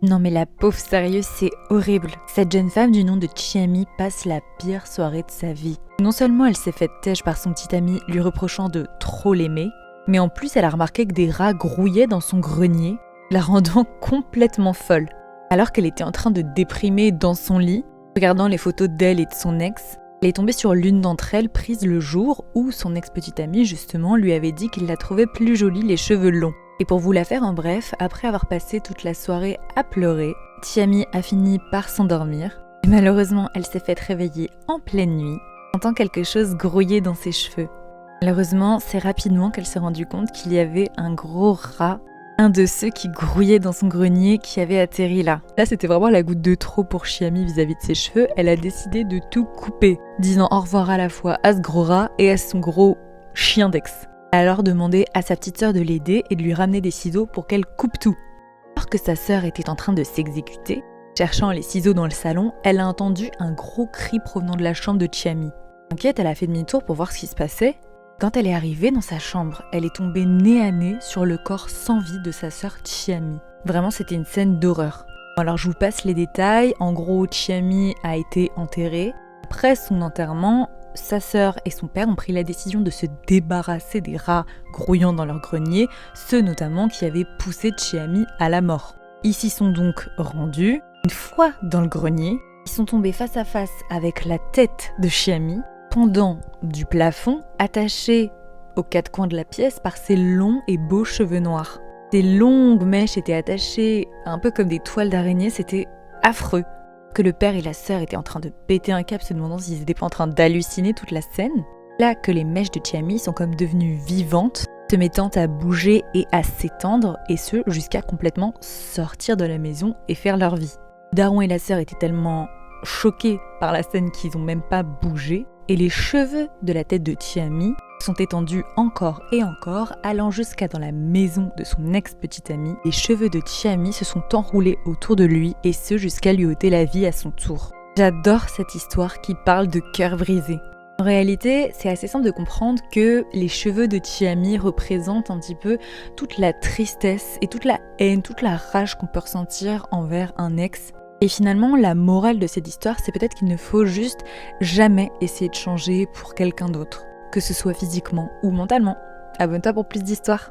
Non mais la pauvre, sérieux, c'est horrible. Cette jeune femme du nom de Chiami passe la pire soirée de sa vie. Non seulement elle s'est faite têche par son petit ami lui reprochant de trop l'aimer, mais en plus elle a remarqué que des rats grouillaient dans son grenier, la rendant complètement folle. Alors qu'elle était en train de déprimer dans son lit, regardant les photos d'elle et de son ex, elle est tombée sur l'une d'entre elles prise le jour où son ex-petit ami justement lui avait dit qu'il la trouvait plus jolie les cheveux longs. Et pour vous la faire en bref, après avoir passé toute la soirée à pleurer, Chiami a fini par s'endormir. Et malheureusement, elle s'est faite réveiller en pleine nuit, sentant quelque chose grouiller dans ses cheveux. Malheureusement, c'est rapidement qu'elle s'est rendue compte qu'il y avait un gros rat, un de ceux qui grouillait dans son grenier qui avait atterri là. Là, c'était vraiment la goutte de trop pour Chiami vis-à-vis de ses cheveux. Elle a décidé de tout couper, disant au revoir à la fois à ce gros rat et à son gros chien d'ex. Elle a alors demandé à sa petite sœur de l'aider et de lui ramener des ciseaux pour qu'elle coupe tout. Alors que sa sœur était en train de s'exécuter, cherchant les ciseaux dans le salon, elle a entendu un gros cri provenant de la chambre de Chiami. Inquiète, elle a fait demi-tour pour voir ce qui se passait. Quand elle est arrivée dans sa chambre, elle est tombée nez à nez sur le corps sans vie de sa sœur Chiami. Vraiment, c'était une scène d'horreur. Alors je vous passe les détails. En gros, Chiami a été enterrée. Après son enterrement, sa sœur et son père ont pris la décision de se débarrasser des rats grouillant dans leur grenier, ceux notamment qui avaient poussé Chiami à la mort. Ils s'y sont donc rendus. Une fois dans le grenier, ils sont tombés face à face avec la tête de Chiami, pendant du plafond, attachée aux quatre coins de la pièce par ses longs et beaux cheveux noirs. Des longues mèches étaient attachées un peu comme des toiles d'araignée, c'était affreux. Que le père et la sœur étaient en train de péter un câble, se demandant s'ils étaient pas en train d'halluciner toute la scène. Là que les mèches de Chiami sont comme devenues vivantes, se mettant à bouger et à s'étendre, et ce jusqu'à complètement sortir de la maison et faire leur vie. Daron et la sœur étaient tellement choqués par la scène qu'ils n'ont même pas bougé, et les cheveux de la tête de Chiami sont étendus encore et encore, allant jusqu'à dans la maison de son ex-petit ami. Les cheveux de Chiami se sont enroulés autour de lui, et ce jusqu'à lui ôter la vie à son tour. J'adore cette histoire qui parle de cœur brisé. En réalité, c'est assez simple de comprendre que les cheveux de Chiami représentent un petit peu toute la tristesse et toute la haine, toute la rage qu'on peut ressentir envers un ex. Et finalement, la morale de cette histoire, c'est peut-être qu'il ne faut juste jamais essayer de changer pour quelqu'un d'autre, que ce soit physiquement ou mentalement. Abonne-toi pour plus d'histoires.